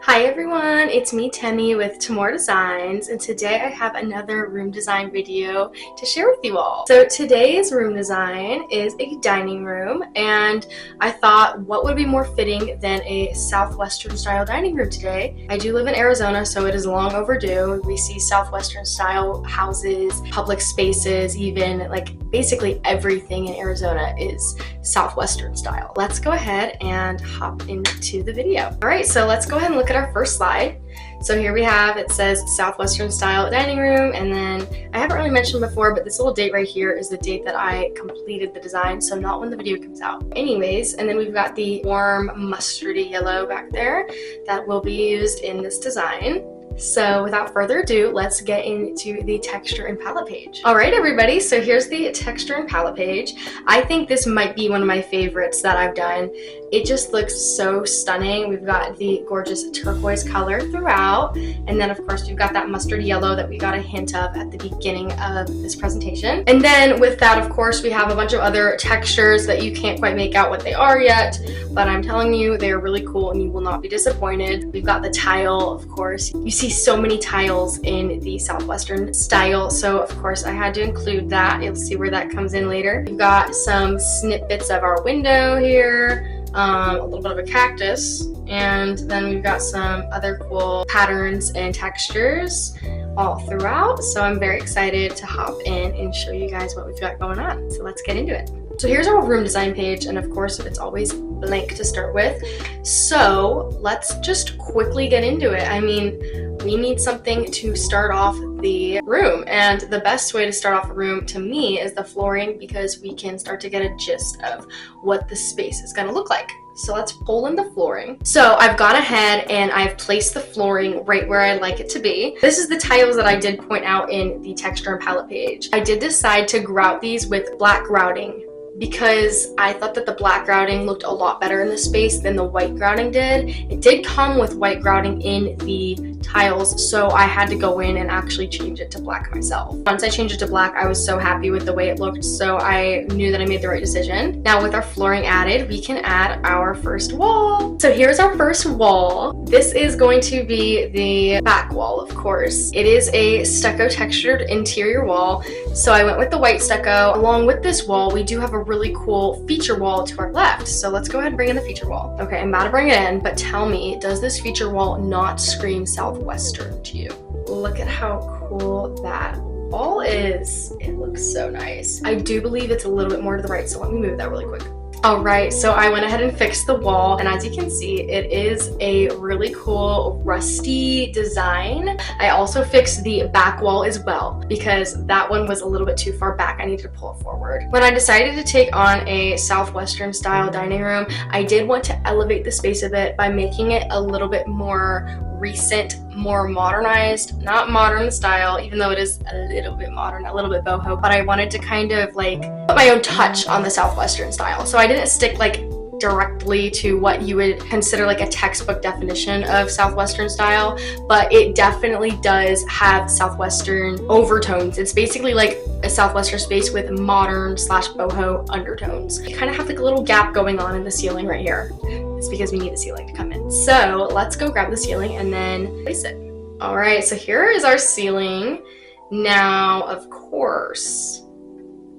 Hi everyone, it's me Temi with Tamor Designs, and today I have another room design video to share with you all. So today's room design is a dining room, and I thought what would be more fitting than a Southwestern style dining room today. I do live in Arizona, so it is long overdue. We see Southwestern style houses, public spaces, even like basically everything in Arizona is Southwestern style. Let's go ahead and hop into the video. All right, so let's go ahead and look at our first slide. So here we have, it says Southwestern style dining room, and then I haven't really mentioned before, but this little date right here is the date that I completed the design, so not when the video comes out. Anyways, and then we've got the warm mustardy yellow back there that will be used in this design. So without further ado, let's get into the texture and palette page. All right, everybody, so here's the texture and palette page. I think this might be one of my favorites that I've done. It just looks so stunning. We've got the gorgeous turquoise color throughout, and then of course we've got that mustard yellow that we got a hint of at the beginning of this presentation. And then with that, of course, we have a bunch of other textures that you can't quite make out what they are yet, but I'm telling you, they're really cool and you will not be disappointed. We've got the tile, of course. You see so many tiles in the Southwestern style, so of course I had to include that. You'll see where that comes in later. We've got some snippets of our window here, a little bit of a cactus, and then we've got some other cool patterns and textures all throughout. So I'm very excited to hop in and show you guys what we've got going on. So let's get into it. So here's our room design page, and of course it's always blank to start with. So let's just quickly get into it. I mean, we need something to start off the room, and the best way to start off a room to me is the flooring, because we can start to get a gist of what the space is going to look like. So let's pull in the flooring. So I've gone ahead and I've placed the flooring right where I like it to be. This is the tiles that I did point out in the texture and palette page. I did decide to grout these with black grouting, because I thought that the black grouting looked a lot better in the space than the white grouting did. It did come with white grouting in the tiles, so I had to go in and actually change it to black myself. Once I changed it to black, I was so happy with the way it looked, so I knew that I made the right decision. Now with our flooring added, we can add our first wall. So here's our first wall. This is going to be the back wall, of course. It is a stucco textured interior wall, so I went with the white stucco. Along with this wall, we do have a really cool feature wall to our left, so let's go ahead and bring in the feature wall. Okay, I'm about to bring it in, but tell me, does this feature wall not scream Southwestern to you? Look at how cool that wall is. It looks so nice. I do believe it's a little bit more to the right, so let me move that really quick. All right, so I went ahead and fixed the wall, and as you can see, it is a really cool rusty design. I also fixed the back wall as well, because that one was a little bit too far back. I needed to pull it forward. When I decided to take on a Southwestern style dining room, I did want to elevate the space a bit by making it a little bit more recent, more modernized, not modern style, even though it is a little bit modern, a little bit boho, but I wanted to kind of like put my own touch on the Southwestern style. So I didn't stick like directly to what you would consider like a textbook definition of Southwestern style, but it definitely does have Southwestern overtones. It's basically like a Southwestern space with modern / boho undertones. You kind of have like a little gap going on in the ceiling right here. It's because we need the ceiling to come in. So let's go grab the ceiling and then place it. All right, so here is our ceiling. Now, of course,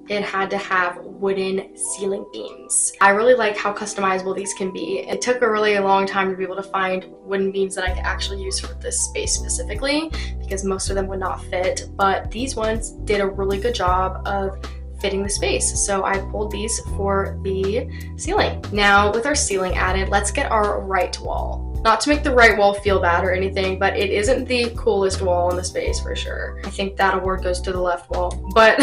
it had to have wooden ceiling beams. I really like how customizable these can be. It took a really long time to be able to find wooden beams that I could actually use for this space specifically, because most of them would not fit, but these ones did a really good job of fitting the space. So I pulled these for the ceiling. Now with our ceiling added, let's get our right wall. Not to make the right wall feel bad or anything, but it isn't the coolest wall in the space for sure. I think that award goes to the left wall. But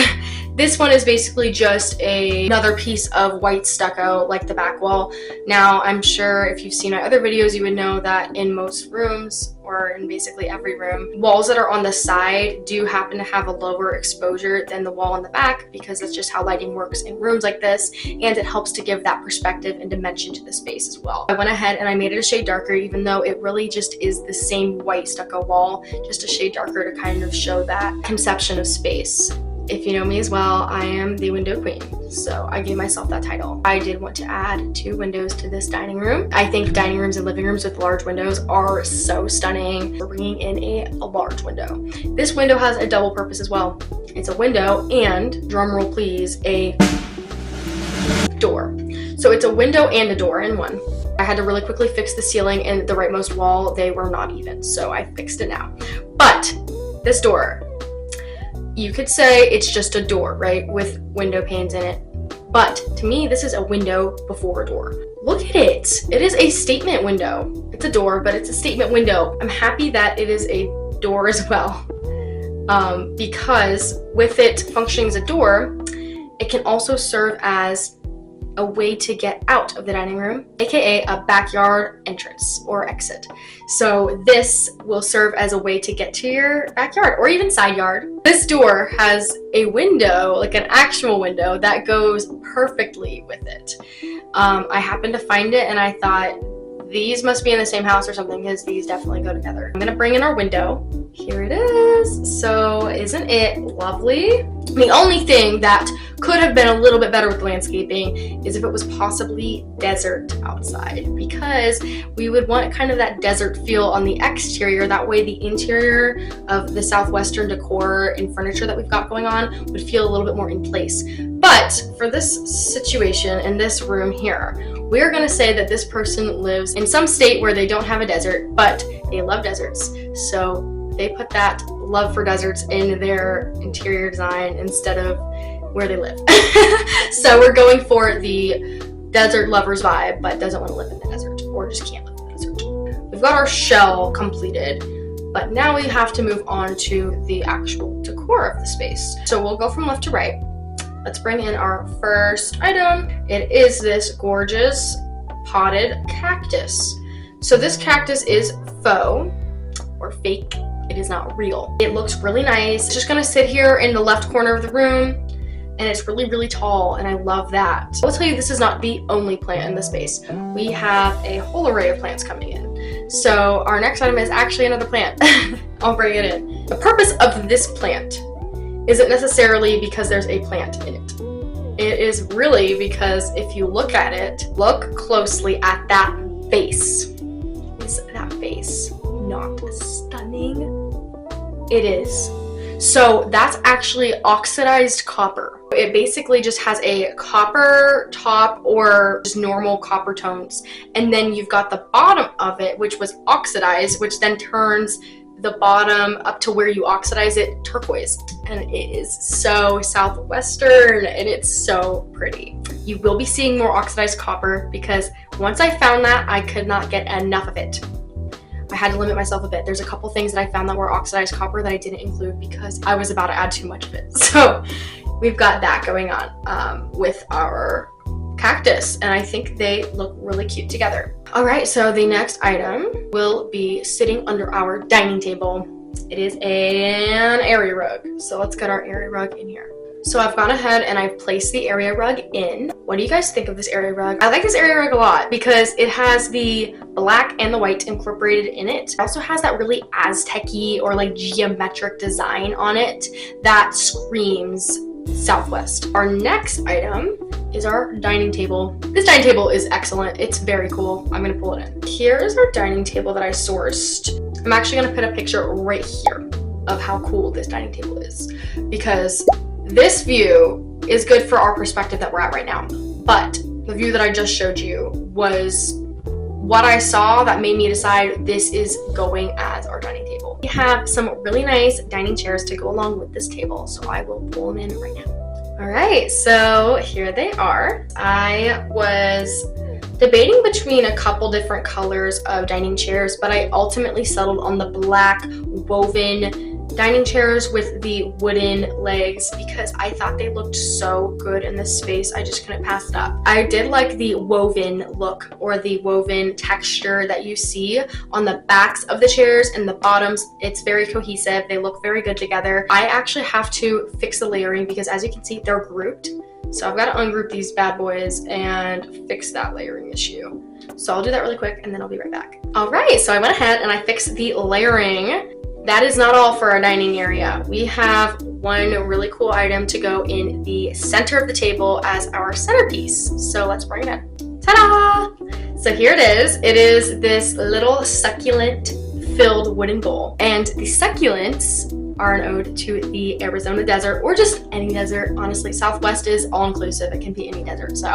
this one is basically just another piece of white stucco like the back wall. Now, I'm sure if you've seen my other videos, you would know that in most rooms, or in basically every room, walls that are on the side do happen to have a lower exposure than the wall in the back, because that's just how lighting works in rooms like this, and it helps to give that perspective and dimension to the space as well. I went ahead and I made it a shade darker, even though it really just is the same white stucco wall, just a shade darker to kind of show that conception of space. if you know me as well, I am the window queen, so I gave myself that title. I did want to add 2 windows to this dining room. I think dining rooms and living rooms with large windows are so stunning. We're bringing in a large window. This window has a double purpose as well. It's a window and, drumroll please, a door. So it's a window and a door in one. I had to really quickly fix the ceiling and the rightmost wall. They were not even, so I fixed it now. But this door, you could say it's just a door, right, with window panes in it. But to me, this is a window before a door. Look at it. It is a statement window. It's a door, but it's a statement window. I'm happy that it is a door as well, because with it functioning as a door, it can also serve as a way to get out of the dining room, aka a backyard entrance or exit. So this will serve as a way to get to your backyard or even side yard. This door has a window, like an actual window, that goes perfectly with it. I happened to find it and I thought these must be in the same house or something, because these definitely go together. I'm gonna bring in our window. Here it is. So isn't it lovely? The only thing that could have been a little bit better with landscaping is if it was possibly desert outside, because we would want kind of that desert feel on the exterior. That way the interior of the Southwestern decor and furniture that we've got going on would feel a little bit more in place. But for this situation in this room here, we're gonna say that this person lives in some state where they don't have a desert, but they love deserts. So they put that love for deserts in their interior design instead of where they live. So we're going for the desert lovers vibe, but doesn't want to live in the desert or just can't live in the desert. We've got our shell completed, but now we have to move on to the actual decor of the space. So we'll go from left to right. Let's bring in our first item. It is this gorgeous potted cactus. So this cactus is faux or fake. It is not real. It looks really nice. It's just gonna sit here in the left corner of the room, and it's really, really tall, and I love that. I'll tell you, this is not the only plant in the space. We have a whole array of plants coming in. So our next item is actually another plant. I'll bring it in. The purpose of this plant isn't necessarily because there's a plant in it. It is really because if you look at it, look closely at that vase. Is that vase not stunning? It is. So that's actually oxidized copper. It basically just has a copper top or just normal copper tones. And then you've got the bottom of it, which was oxidized, which then turns the bottom up to where you oxidize it turquoise. And it is so Southwestern and it's so pretty. You will be seeing more oxidized copper because once I found that, I could not get enough of it. I had to limit myself a bit. There's a couple things that I found that were oxidized copper that I didn't include because I was about to add too much of it. So we've got that going on with our cactus, and I think they look really cute together. All right, so the next item will be sitting under our dining table. It is an area rug. So let's get our area rug in here. So I've gone ahead and I've placed the area rug in. What do you guys think of this area rug? I like this area rug a lot because it has the black and the white incorporated in it. It also has that really Aztec-y or like geometric design on it that screams Southwest. Our next item is our dining table. This dining table is excellent. It's very cool. I'm gonna pull it in. Here is our dining table that I sourced. I'm actually gonna put a picture right here of how cool this dining table is because this view is good for our perspective that we're at right now. But the view that I just showed you was what I saw that made me decide this is going as our dining table. We have some really nice dining chairs to go along with this table, so I will pull them in right now. All right, so here they are. I was debating between a couple different colors of dining chairs, but I ultimately settled on the black woven dining chairs with the wooden legs because I thought they looked so good in this space. I just couldn't pass it up. I did like the woven look or the woven texture that you see on the backs of the chairs and the bottoms. It's very cohesive. They look very good together. I actually have to fix the layering because as you can see, they're grouped. So I've got to ungroup these bad boys and fix that layering issue. So I'll do that really quick and then I'll be right back. All right, so I went ahead and I fixed the layering that is not all for our dining area. We have one really cool item to go in the center of the table as our centerpiece. So let's bring it in. Ta-da! So here it is. It is this little succulent filled wooden bowl. And the succulents are an ode to the Arizona desert, or just any desert. Honestly, Southwest is all-inclusive. It can be any desert. So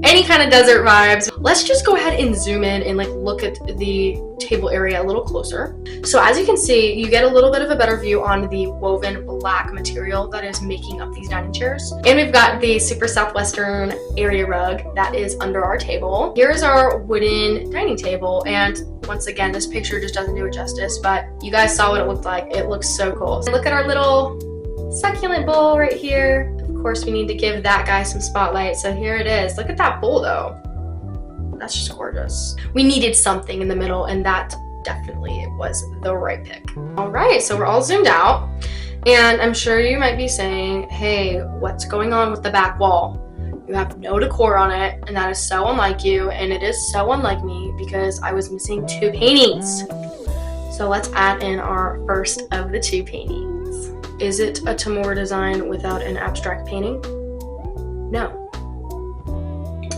any kind of desert vibes. Let's just go ahead and zoom in and like look at the table area a little closer. So as you can see, you get a little bit of a better view on the woven black material that is making up these dining chairs. And we've got the super Southwestern area rug that is under our table. Here's our wooden dining table, and once again, this picture just doesn't do it justice, but you guys saw what it looked like. It looks so cool. So look at our little succulent bowl right here. Of course, we need to give that guy some spotlight, so here it is. Look at that bowl though. That's just gorgeous. We needed something in the middle, and that definitely was the right pick. All right, so we're all zoomed out, and I'm sure you might be saying, hey, what's going on with the back wall? You have no decor on it, and that is so unlike you, and it is so unlike me because I was missing 2 paintings. So let's add in our first of the 2 paintings. Is it a Timor design without an abstract painting? No.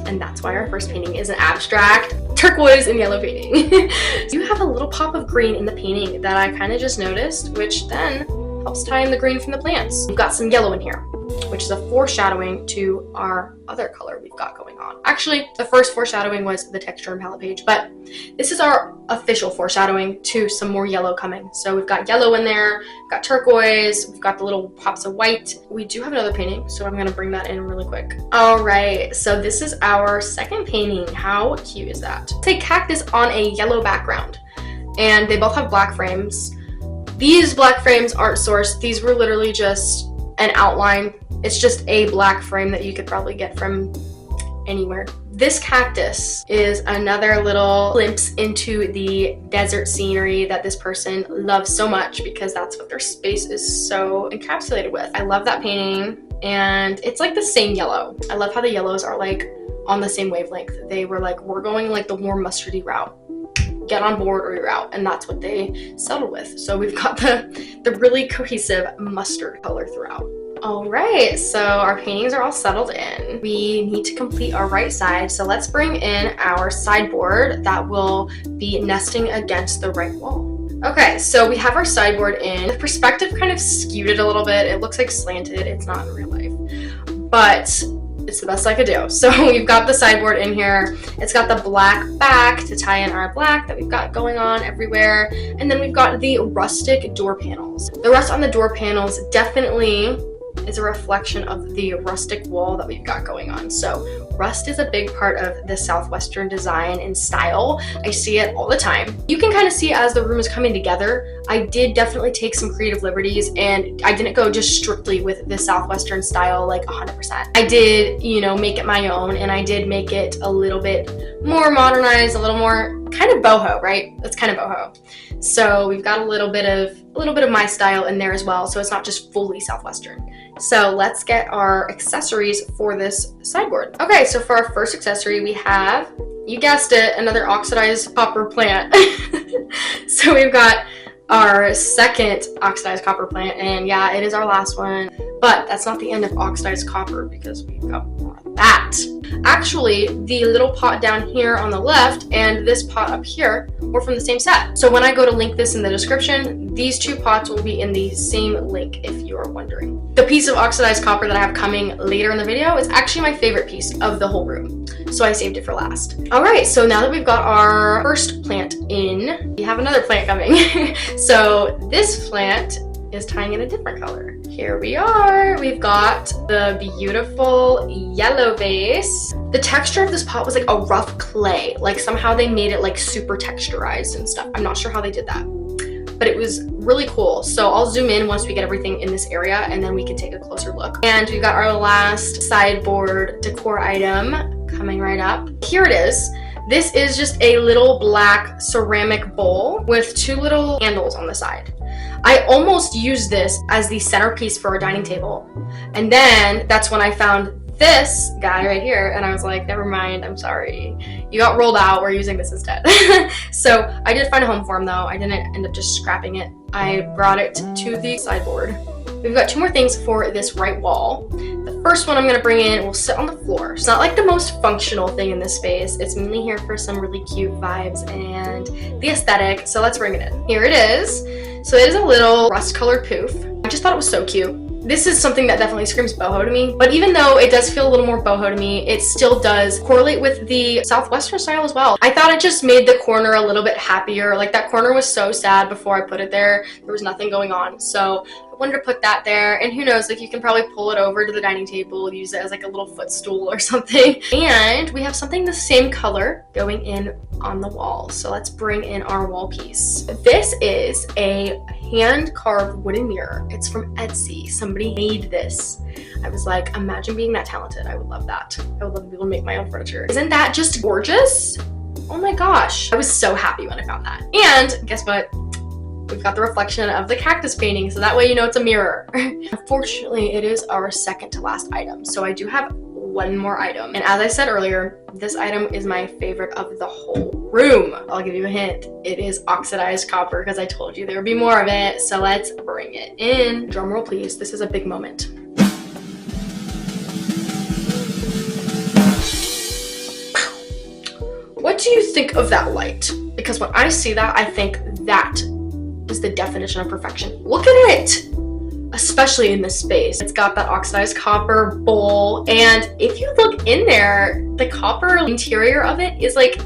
And that's why our first painting is an abstract turquoise and yellow painting. You have a little pop of green in the painting that I kind of just noticed, which then helps tie in the green from the plants. We've got some yellow in here, which is a foreshadowing to our other color we've got going on. Actually, the first foreshadowing was the texture and palette page, but this is our official foreshadowing to some more yellow coming. So we've got yellow in there, we've got turquoise, we've got the little pops of white. We do have another painting, so I'm gonna bring that in really quick. All right, so this is our second painting. How cute is that? It's a cactus on a yellow background, and they both have black frames. These black frames aren't sourced. These were literally just an outline. It's just a black frame that you could probably get from anywhere. This cactus is another little glimpse into the desert scenery that this person loves so much, because that's what their space is so encapsulated with. I love that painting, and it's like the same yellow. I love how the yellows are like on the same wavelength. They were like, we're going like the warm mustardy route. Get on board or you're out, and that's what they settled with. So we've got the really cohesive mustard color throughout. All right, so our paintings are all settled in. We need to complete our right side, so let's bring in our sideboard that will be nesting against the right wall. Okay, so we have our sideboard in. The perspective kind of skewed it a little bit. It looks like slanted. It's not in real life, but it's the best I could do. So we've got the sideboard in here. It's got the black back to tie in our black that we've got going on everywhere. And then we've got the rustic door panels. The rust on the door panels definitely is a reflection of the rustic wall that we've got going on. So rust is a big part of the Southwestern design and style. I see it all the time. You can kind of see as the room is coming together. I did definitely take some creative liberties, and I didn't go just strictly with the Southwestern style like 100%. I did, you know, make it my own, and I did make it a little bit more modernized, a little more kind of boho, right? That's kind of boho. So we've got a little bit of my style in there as well, so it's not just fully Southwestern. So let's get our accessories for this sideboard. Okay, so for our first accessory, we have, you guessed it, another oxidized copper plant. So we've got our second oxidized copper plant, and yeah, it is our last one, but that's not the end of oxidized copper because we've got more of that. Actually, the little pot down here on the left and this pot up here were from the same set. So when I go to link this in the description, these 2 pots will be in the same link if you are wondering. The piece of oxidized copper that I have coming later in the video is actually my favorite piece of the whole room, so I saved it for last. All right, so now that we've got our first plant in, we have another plant coming. So this plant is tying in a different color. Here we are. We've got the beautiful yellow vase. The texture of this pot was like a rough clay. Like somehow they made it like super texturized and stuff. I'm not sure how they did that, but it was really cool. So I'll zoom in once we get everything in this area, and then we can take a closer look. And we got our last sideboard decor item coming right up. Here it is. This is just a little black ceramic bowl with 2 little handles on the side. I almost used this as the centerpiece for our dining table, and then that's when I found this guy right here, and I was like, never mind, I'm sorry. You got rolled out, we're using this instead. So I did find a home for him though. I didn't end up just scrapping it. I brought it to the sideboard. We've got 2 more things for this right wall. The first one I'm going to bring in will sit on the floor. It's not like the most functional thing in this space. It's mainly here for some really cute vibes and the aesthetic, so let's bring it in. Here it is. So it is a little rust-colored poof. I just thought it was so cute. This is something that definitely screams boho to me, but even though it does feel a little more boho to me, it still does correlate with the Southwestern style as well. I thought it just made the corner a little bit happier. Like, that corner was so sad before I put it there. There was nothing going on, so I wanted to put that there. And who knows, like, you can probably pull it over to the dining table, use it as like a little footstool or something. And we have something the same color going in on the wall, so let's bring in our wall piece. This is a hand-carved wooden mirror. It's from Etsy. Somebody made this. I was like, imagine being that talented. I would love that. I would love to be able to make my own furniture. Isn't that just gorgeous? Oh my gosh. I was so happy when I found that. And guess what? We've got the reflection of the cactus painting, so that way you know it's a mirror. Unfortunately, it is our second to last item, so I do have one more item. And as I said earlier, this item is my favorite of the whole room. I'll give you a hint. It is oxidized copper, because I told you there would be more of it, so let's bring it in. Drum roll, please. This is a big moment. What do you think of that light? Because when I see that, I think that is the definition of perfection. Look at it! Especially in this space. It's got that oxidized copper bowl, and if you look in there, the copper interior of it is like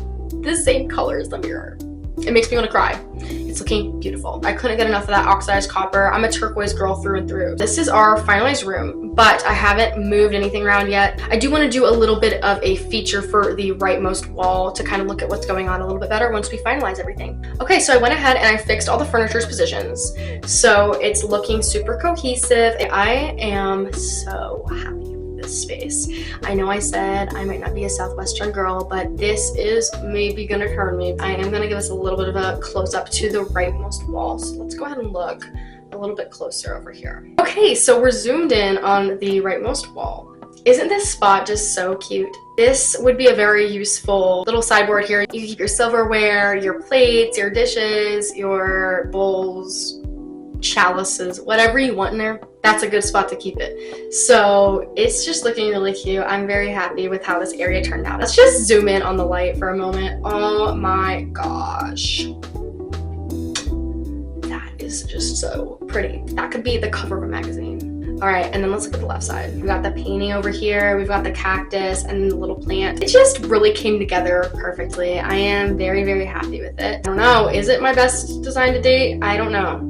the same color as the mirror. It makes me want to cry. It's looking beautiful. I couldn't get enough of that oxidized copper. I'm a turquoise girl through and through. This is our finalized room, but I haven't moved anything around yet. I do want to do a little bit of a feature for the rightmost wall to kind of look at what's going on a little bit better once we finalize everything. Okay, so I went ahead and I fixed all the furniture's positions. So it's looking super cohesive. I am so happy this space. I know I said I might not be a Southwestern girl, but this is maybe gonna turn me. I am gonna give us a little bit of a close-up to the rightmost wall. So let's go ahead and look a little bit closer over here. Okay, so we're zoomed in on the rightmost wall. Isn't this spot just so cute? This would be a very useful little sideboard here. You keep your silverware, your plates, your dishes, your bowls, chalices, whatever you want in there. That's a good spot to keep it. So it's just looking really cute. I'm very happy with how this area turned out. Let's just zoom in on the light for a moment. Oh my gosh. That is just so pretty. That could be the cover of a magazine. All right, and then let's look at the left side. We've got the painting over here. We've got the cactus and the little plant. It just really came together perfectly. I am very, very happy with it. I don't know, is it my best design to date? I don't know.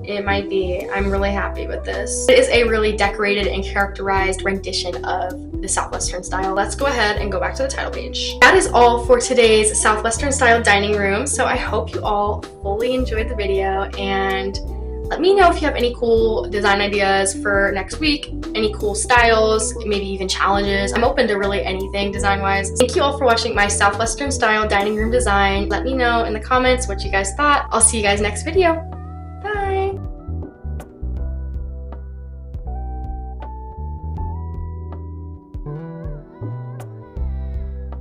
It might be. I'm really happy with this. It is a really decorated and characterized rendition of the Southwestern style. Let's go ahead and go back to the title page. That is all for today's Southwestern style dining room. So I hope you all fully enjoyed the video, and let me know if you have any cool design ideas for next week, any cool styles, maybe even challenges. I'm open to really anything design-wise. Thank you all for watching my Southwestern style dining room design. Let me know in the comments what you guys thought. I'll see you guys next video.